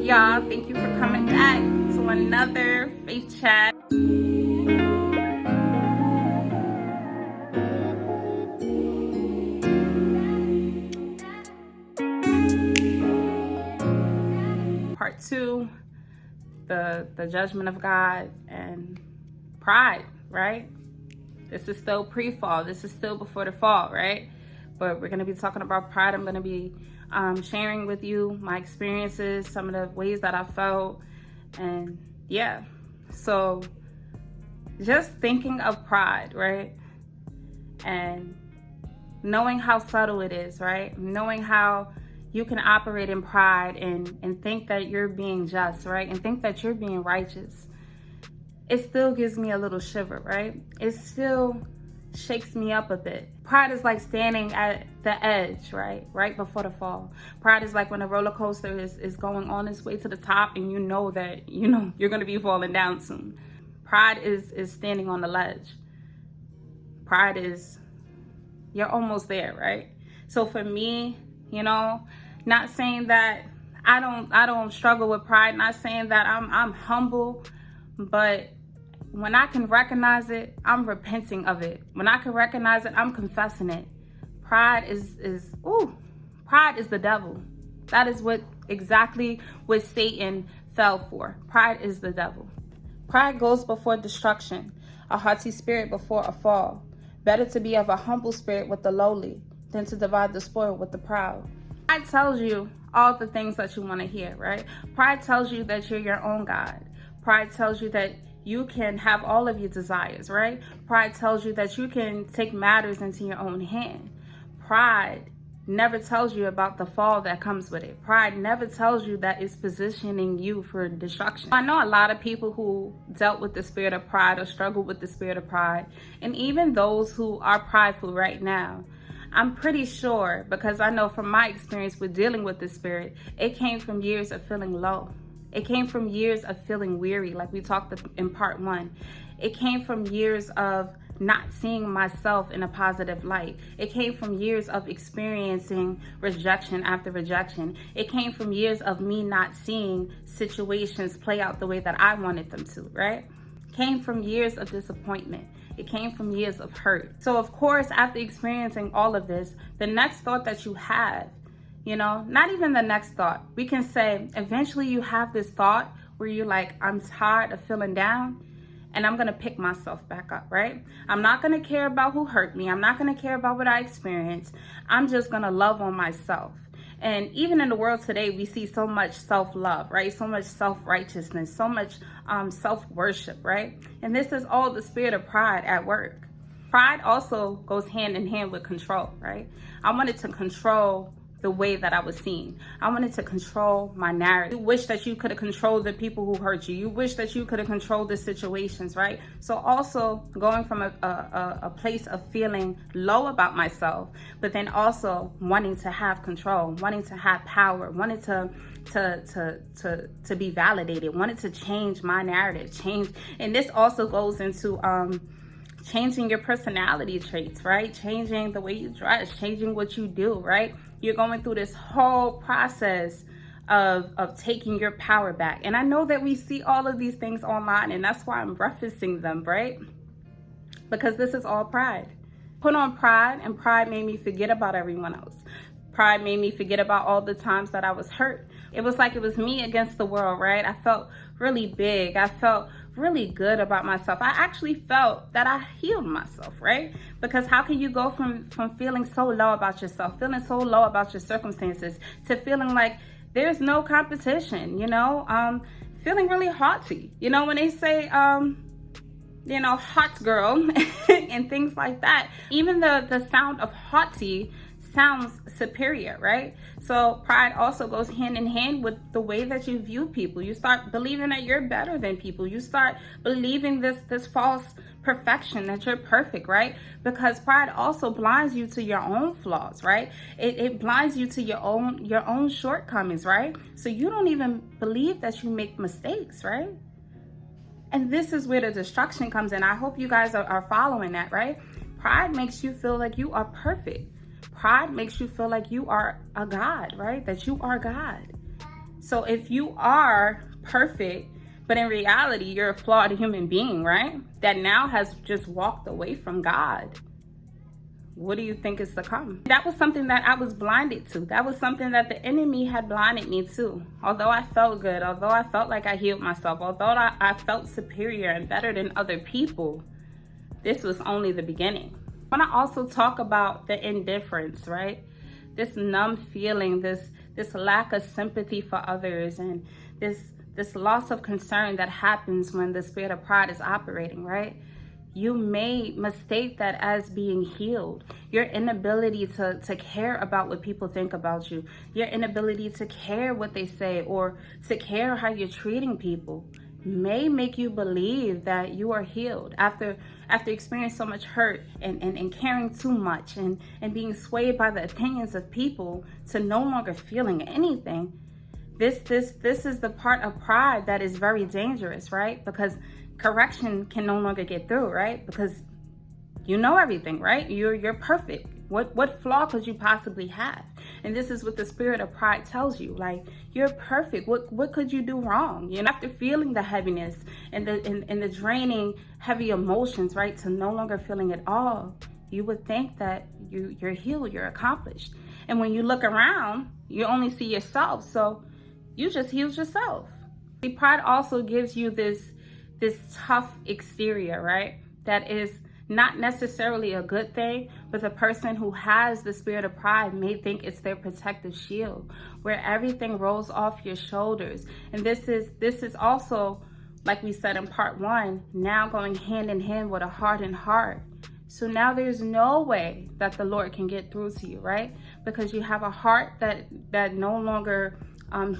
y'all? Thank you for coming back to another Faith Chat. Part 2, the judgment of God and pride, right? This is still pre-fall. This is still before the fall, right? But we're going to be talking about pride. I'm going to be sharing with you my experiences, some of the ways that I felt, and yeah. So just thinking of pride, right? And knowing how subtle it is, right? Knowing how you can operate in pride and think that you're being just, right? And think that you're being righteous. It still gives me a little shiver, right? It still shakes me up a bit. Pride is like standing at the edge, right? Right before the fall. Pride is like when a roller coaster is going on its way to the top and you know that, you're going to be falling down soon. Pride is standing on the ledge. Pride is, you're almost there, right? So for me, not saying that I don't struggle with pride, not saying that I'm humble, but when I can recognize it, I'm repenting of it. When I can recognize it, I'm confessing it. Pride is the devil. That is exactly what Satan fell for. Pride is the devil. Pride goes before destruction, a haughty spirit before a fall. Better to be of a humble spirit with the lowly than to divide the spoil with the proud. Pride tells you all the things that you want to hear, right? Pride tells you that you're your own God. Pride tells you that you can have all of your desires, right? Pride tells you that you can take matters into your own hand. Pride never tells you about the fall that comes with it. Pride never tells you that it's positioning you for destruction. I know a lot of people who dealt with the spirit of pride or struggle with the spirit of pride, and even those who are prideful right now. I'm pretty sure, because I know from my experience with dealing with this spirit, it came from years of feeling low. It came from years of feeling weary, like we talked in part 1. It came from years of not seeing myself in a positive light. It came from years of experiencing rejection after rejection. It came from years of me not seeing situations play out the way that I wanted them to, right? It came from years of disappointment. It came from years of hurt. So of course, after experiencing all of this, the next thought that you have, not even the next thought, we can say eventually you have this thought where you're like, I'm tired of feeling down and I'm going to pick myself back up, right? I'm not going to care about who hurt me. I'm not going to care about what I experienced. I'm just going to love on myself. And even in the world today, we see so much self-love, right? So much self-righteousness, so much self-worship, right? And this is all the spirit of pride at work. Pride also goes hand in hand with control, right? I wanted to control the way that I was seen. I wanted to control my narrative. You wish that you could have controlled the people who hurt you. You wish that you could have controlled the situations, right? So also going from a place of feeling low about myself, but then also wanting to have control, wanting to have power, wanting to be validated, wanted to change my narrative, and this also goes into changing your personality traits, right? Changing the way you dress, changing what you do, right? You're going through this whole process of taking your power back. And I know that we see all of these things online, and that's why I'm referencing them, right? Because this is all pride. Put on pride, and pride made me forget about everyone else. Pride made me forget about all the times that I was hurt. It was like it was me against the world, right? I felt really big. I felt really good about myself. I actually felt that I healed myself, right? Because how can you go from feeling so low about yourself, feeling so low about your circumstances, to feeling like there's no competition, feeling really haughty, when they say, hot girl and things like that. Even the sound of haughty sounds superior, right? So pride also goes hand in hand with the way that you view people. You start believing that you're better than people. You start believing this false perfection, that you're perfect, right? Because pride also blinds you to your own flaws, right? It blinds you to your own shortcomings, right? So you don't even believe that you make mistakes, right? And this is where the destruction comes in. I hope you guys are following that, right? Pride makes you feel like you are perfect. Pride makes you feel like you are a God, right? That you are God. So if you are perfect, but in reality, you're a flawed human being, right? That now has just walked away from God. What do you think is to come? That was something that I was blinded to. That was something that the enemy had blinded me to. Although I felt good, although I felt like I healed myself, although I felt superior and better than other people, this was only the beginning. I want to also talk about the indifference, right? This numb feeling, this lack of sympathy for others, and this loss of concern that happens when the spirit of pride is operating, right? You may mistake that as being healed. Your inability to care about what people think about you, your inability to care what they say or to care how you're treating people may make you believe that you are healed after experiencing so much hurt and caring too much and being swayed by the opinions of people to no longer feeling anything. This is the part of pride that is very dangerous, right? Because correction can no longer get through, right? Because you know everything, right? You're perfect. What flaw could you possibly have? And this is what the spirit of pride tells you. Like, you're perfect. What could you do wrong? You know, after feeling the heaviness and the draining heavy emotions, right, to no longer feeling it all, you would think that you're healed, you're accomplished. And when you look around, you only see yourself. So you just healed yourself. See, pride also gives you this tough exterior, right? That is not necessarily a good thing, but the person who has the spirit of pride may think it's their protective shield, where everything rolls off your shoulders. And this is also, like we said in part 1, now going hand in hand with a hardened heart. So now there's no way that the Lord can get through to you, right? Because you have a heart that no longer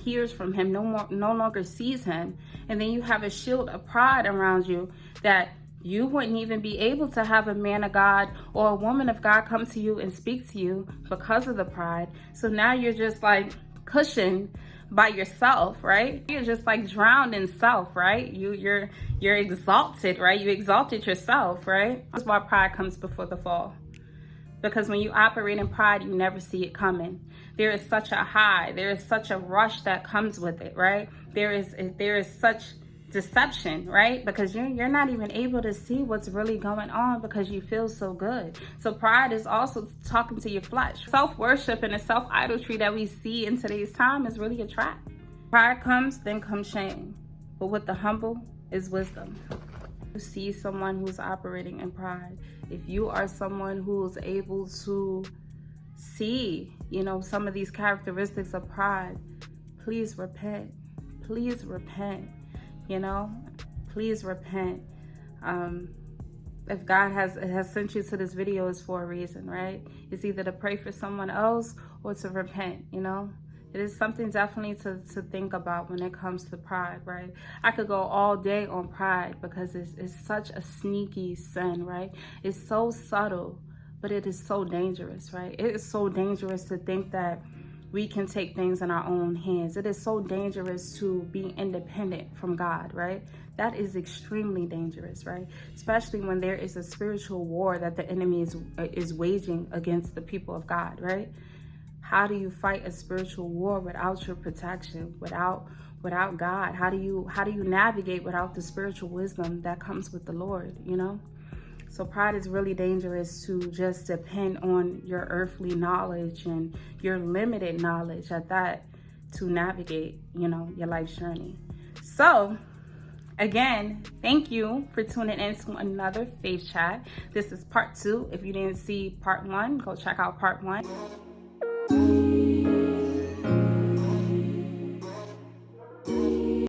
hears from him, no longer sees him. And then you have a shield of pride around you that you wouldn't even be able to have a man of God or a woman of God come to you and speak to you because of the pride. So now you're just like cushioned by yourself, right? You're just like drowned in self, right? You're exalted, right? You exalted yourself, right? That's why pride comes before the fall. Because when you operate in pride, you never see it coming. There is such a high, there is such a rush that comes with it, right? There is such deception, right? Because you're not even able to see what's really going on because you feel so good. So pride is also talking to your flesh. Self-worship and the self-idolatry that we see in today's time is really a trap. Pride comes, then comes shame. But with the humble is wisdom. You see someone who's operating in pride. If you are someone who's able to see, some of these characteristics of pride, please repent. Please repent. Please repent. If God has sent you to this video, it's for a reason, right? It's either to pray for someone else or to repent. It is something definitely to think about when it comes to pride, right? I could go all day on pride because it's such a sneaky sin, right? It's so subtle, but it is so dangerous, right? It is so dangerous to think that we can take things in our own hands. It is so dangerous to be independent from God, right? That is extremely dangerous, right? Especially when there is a spiritual war that the enemy is waging against the people of God, right? How do you fight a spiritual war without your protection, without God? How do you navigate without the spiritual wisdom that comes with the Lord, So pride is really dangerous to just depend on your earthly knowledge and your limited knowledge at that to navigate, your life's journey. So again, thank you for tuning in to another Faith Chat. This is part 2. If you didn't see part 1, go check out part 1.